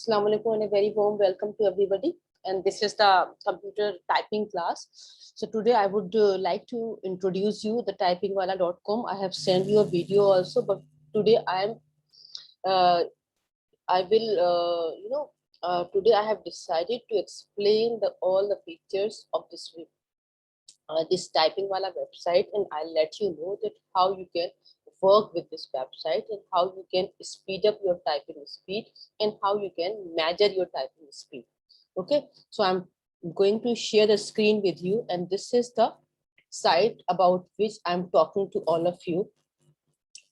Assalamu alaikum and a very warm welcome to everybody. And this is the computer typing class. So today I would like to introduce you the typingwala.com. I have sent you a video also, but today uh, I will, today I have decided to explain all the features of this typingwala website, and I'll let you know that how you can work with this website and how you can speed up your typing speed and how you can measure your typing speed. Okay, so I'm going to share the screen with you, and this is the site about which I'm talking to all of you.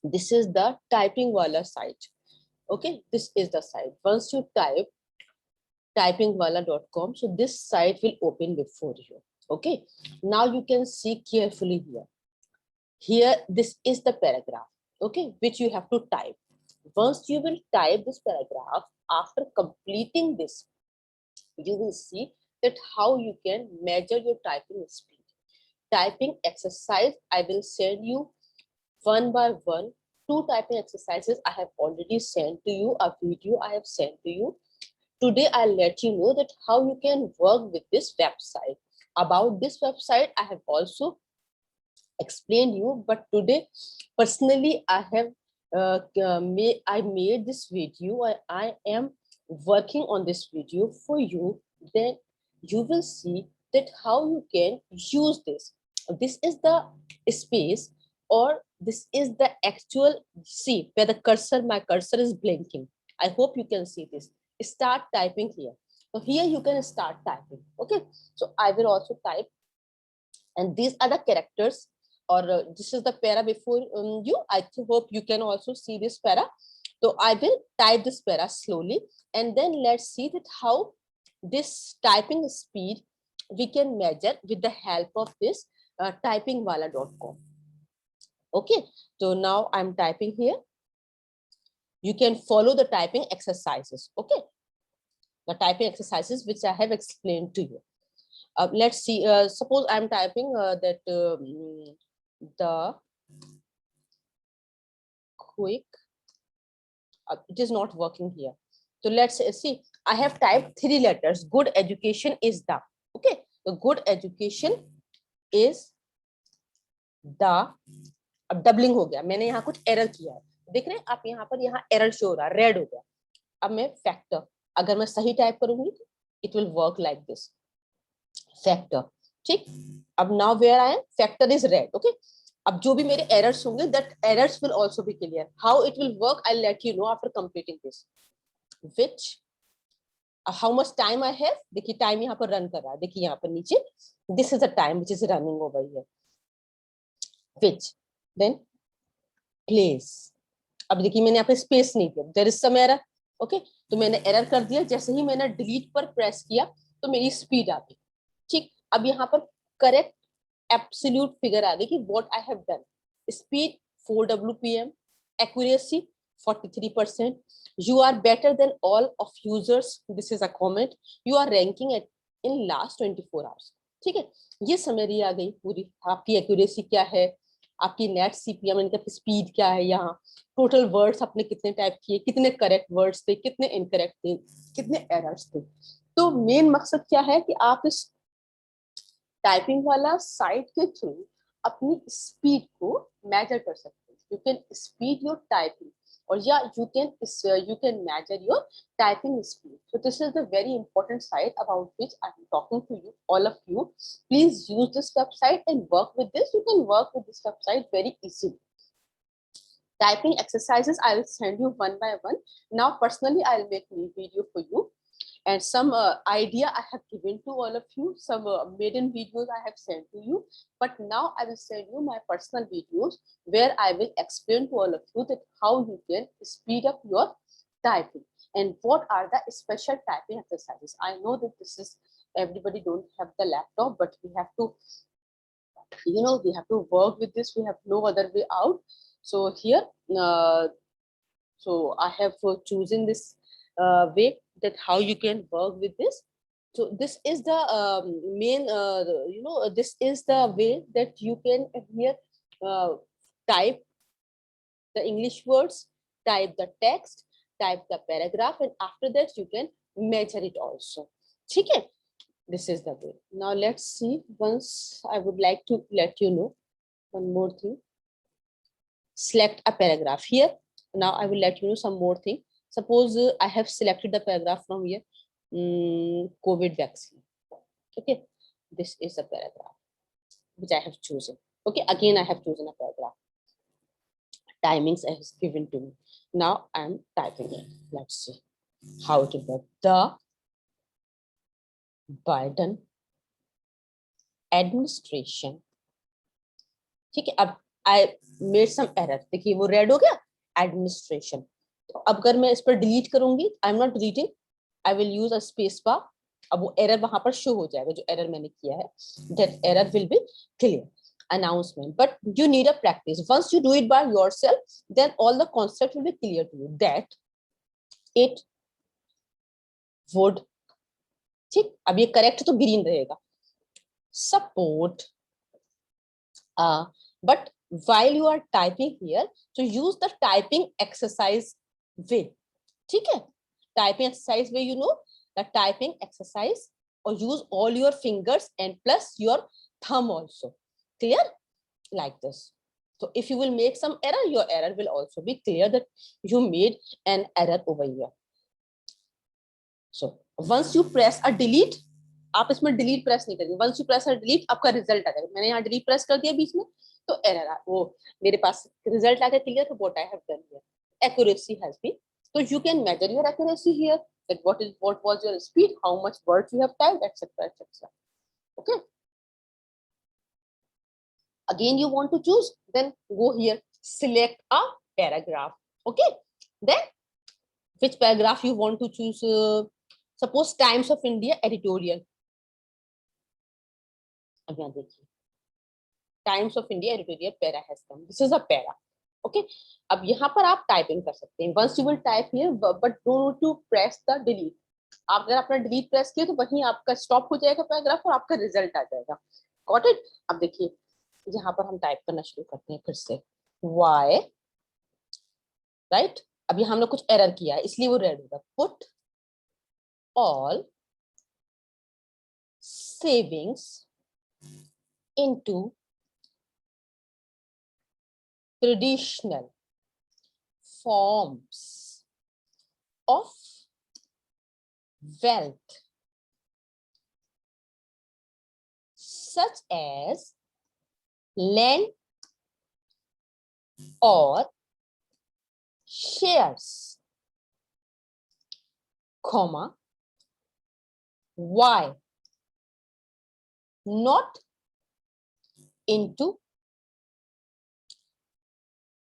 This is the typingwala site. Okay, this is the site. Once you type typingwala.com, so this site will open before you. Okay, now you can see carefully here. Here, this is the paragraph, okay, which you have to type. Once you will type this paragraph, after completing this, you will see that how you can measure your typing speed. Typing exercise, I will send you one by one. 2 typing exercises I have already sent to you, a video I have sent to you. Today, I'll let you know that how you can work with this website. About this website, I have also explained you, but today, personally, I made this video. I am working on this video for you. Then you will see that how you can use this. This is the space, or this is the actual, see where the cursor, my cursor is blinking. I hope you can see this. Start typing here. So here you can start typing. Okay, so I will also type, and these are the characters, or this is the para before you. I hope you can also see this para. So I will type this para slowly, and then let's see that how this typing speed we can measure with the help of this typingwala.com. Okay, so now I'm typing here. You can follow the typing exercises. Okay, the typing exercises which I have explained to you. Let's see, suppose I'm typing the quick, it is not working here. So let's see, I have typed 3 letters. Good education is the, okay, the good education is the, अब doubling हो गया, मैंने यहाँ कुछ error किया है, देख रहे हैं आप यहाँ पर, यहाँ एरर शो हो रहा है, रेड हो गया. अब मैं फैक्टर, अगर मैं सही टाइप करूंगी तो it will work like this, factor. ठीक, अब now where I am, factor is red. Okay, अब जो भी मेरे एरर्स होंगे, that errors will also be clear. How it will work, I let you know after completing this. Which, how much time I have, देखिए time यहाँ पर run कर रहा है, देखिए यहाँ पर नीचे, this is the time which is running over here. Which, then place. अब देखिए मैंने यहाँ पे स्पेस नहीं दिया, there is some error. Okay, तो मैंने एरर कर दिया. जैसे ही मैंने डिलीट पर प्रेस किया तो मेरी स्पीड आ गई. ठीक, अब यहाँ पर करेक्ट एब्सोल्यूट फिगर आ गई कि what I have done. Speed 4 WPM, accuracy 43%. You are better than all of users, this is a comment. You are ranking at in last 24 hours. ठीक है, ये समरी आ गई पूरी. आपकी एक्यूरेसी क्या है, आपकी नेट सीपीएम स्पीड क्या है, यहाँ टोटल वर्ड्स आपने कितने टाइप किए, कितने करेक्ट वर्ड्स थे, कितने इनकरेक्ट थे, कितने एरर्स थे. तो मेन मकसद क्या है कि आप इस टाइपिंग वाला साइट के थ्रू अपनी स्पीड को मेजर कर सकते हैं. You can speed your typing, or yeah, you can measure your typing speed. So this is the very important site about which I'm talking to you, all of you. Please use this website and work with this. You can work with this website very easily. Typing exercises I will send you one by one. Now personally I'll make a video for you, and some idea I have given to all of you, some maiden videos I have sent to you, but now I will send you my personal videos where I will explain to all of you that how you can speed up your typing and what are the special typing exercises. I know that this is, everybody don't have the laptop, but we have to, we have to work with this. We have no other way out. So here, so I have chosen this way that how you can work with this. So this is the main, this is the way that you can here type the English words, type the text, type the paragraph, and after that you can measure it also. ठीक है? This is the way. Now let's see. Once I would like to let you know one more thing. Select a paragraph here. Now I will let you know some more thing. Suppose I have selected the paragraph from here. COVID vaccine. Okay, this is a paragraph which I have chosen. Okay, again I have chosen a paragraph. Timings is given to me. Now I am typing it. Let's see how it will work. The Biden administration. ठीक है, अब I made some error. देखिए वो red हो गया administration. तो अब अगर मैं इस पर डिलीट करूंगी, I am not deleting, I will use a space bar. अब वो एरर वहां पर शो हो जाएगा जो एरर मैंने किया है. That error will be clear. Announcement, but you need a practice. Once you do it by yourself, then all the concept will be clear to you. That it would, ठीक, अब ये correct तो green रहेगा. Support, but while you are typing here, so use the typing exercise way. ठीक है, typing exercise way, you know the typing exercise, or use all your fingers and plus your thumb also. Clear? Like this. So if you will make some error, your error will also be clear that you made an error over here. So once you press a delete, आप इसमें delete press नहीं करेंगे. Once you press a delete, आपका result आ जाएगा. मैंने यहाँ delete press कर दिया बीच में, तो error वो मेरे पास result आ गया clear. तो what I have done here, accuracy has been. So you can measure your accuracy here. That what was your speed, how much words you have typed, etc., etc. Okay. Again you want to choose, then go here, select a paragraph. Okay, then which paragraph you want to choose? Suppose Times of India editorial. अब यहाँ देखिए, Times of India editorial para has come. This is a para. Okay, अब यहाँ पर आप typing कर सकते हैं. Once you will type here, but don't to press the delete. आप अगर अपना delete press किए तो वहीं आपका स्टॉप हो जाएगा पैराग्राफ और आपका रिजल्ट आ जाएगा. Got it? अब देखिए यहाँ पर हम टाइप करना शुरू करते हैं फिर से. Y, right. अभी हमने कुछ एरर किया है इसलिए वो रेड होगा. Put all savings into traditional forms of wealth such as land or shares, comma, Y, not into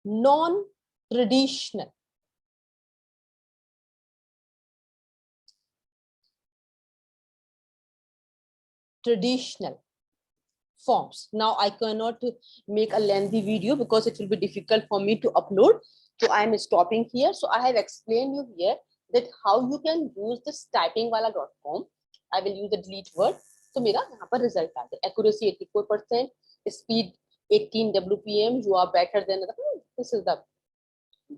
non-traditional forms. Now I cannot make a lengthy video because it will be difficult for me to upload, so I am stopping here. So I have explained you here that how you can use this typingwala.com. I will use the delete word. तो मेरा यहाँ पर result आ गया. Accuracy 84%, speed 18 WPM. You are better than this is the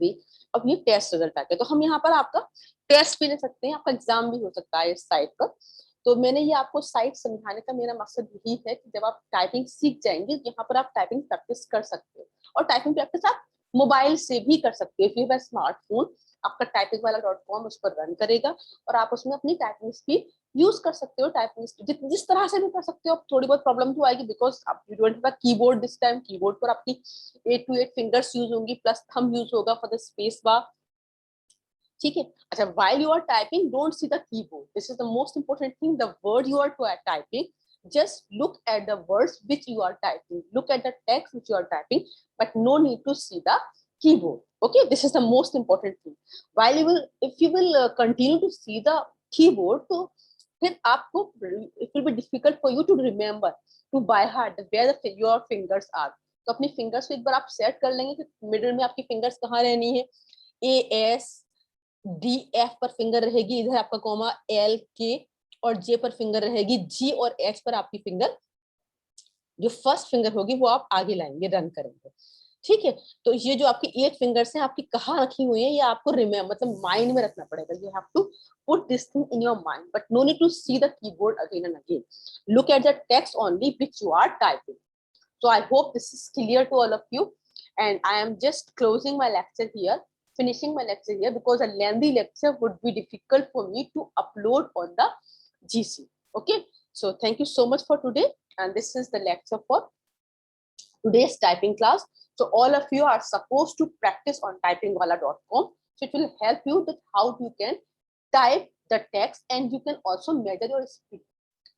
way. अब ये test result आ गया. तो हम यहाँ पर आपका टेस्ट भी ले सकते हैं, आपका एग्जाम भी हो सकता है इस साइट पर. तो मैंने ये आपको साइट समझाने का मेरा मकसद यही है कि जब आप टाइपिंग सीख जाएंगे, यहाँ पर आप टाइपिंग प्रैक्टिस कर सकते हो. और टाइपिंग प्रैक्टिस आप मोबाइल से भी कर सकते हो. इफ यू हैव स्मार्टफोन, आपका typingwala.com उस पर रन करेगा और आप उसमें अपनी टाइपिंग स्पीड यूज कर सकते हो. टाइपिंग स्पीड जिस तरह से भी कर सकते हो. आप थोड़ी बहुत प्रॉब्लम तो आएगी बिकॉज आप you don't have a keyboard this time. Keyboard पर आपकी 8 to 8 फिंगर्स यूज होंगी प्लस थंब यूज होगा फॉर द स्पेस बार. ठीक है. अच्छा, while you are typing, don't see the keyboard. This is the most important thing. The word you are typing, just look at the words which you are typing. Look at the text which you are typing, but no need to see the keyboard. Okay, this is the most important thing. While you will, if you will continue to see the keyboard, so फिर आपको it will be difficult for you to remember, to by heart where your fingers are. तो अपनी fingers को एक बार आप set कर लेंगे कि मिडिल में आपकी फिंगर्स कहाँ रहनी है. AS D F पर फिंगर रहेगी, इधर आपका कॉमा L K और J पर फिंगर रहेगी. G और H पर आपकी फिंगर जो फर्स्ट फिंगर होगी वो आप आगे लाएंगे, रन करेंगे. ठीक है, तो ये जो आपकी 8 फिंगर्स हैं आपकी कहाँ रखी हुई है, ये आपको रिमेम्बर मतलब माइंड में रखना पड़ेगा. You have to put this thing in your mind, but no need to see the keyboard again and again. Look at the text only which you are typing. So I hope this is clear to all of you, and I am just closing my lecture here, finishing my lecture here, because a lengthy lecture would be difficult for me to upload on the GC. Okay, so thank you so much for today, and this is the lecture for today's typing class. So all of you are supposed to practice on typingwala.com. So it will help you with how you can type the text, and you can also measure your speed.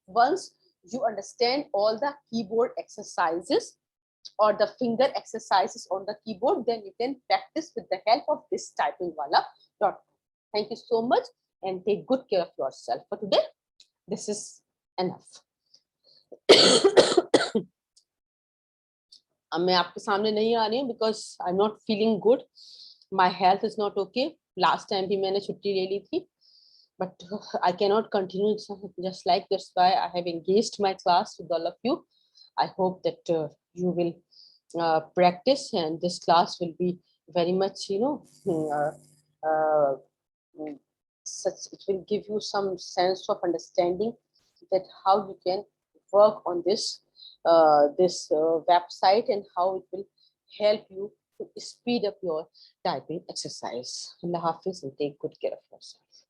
Once you understand all the keyboard exercises or the finger exercises on the keyboard, then you can practice with the help of this typingwala.com. Thank you so much, and take good care of yourself. For today, this is enough. अब मैं आपके सामने नहीं आ रही हूँ because I am not feeling good, my health is not okay. Last time भी मैंने छुट्टी ले ली थी, but I cannot continue just like this. Why I have engaged my class with all of you. I hope that you will practice, and this class will be very much, such, it will give you some sense of understanding that how you can work on this website, and how it will help you to speed up your typing exercise. Allah Hafiz, and take good care of yourself.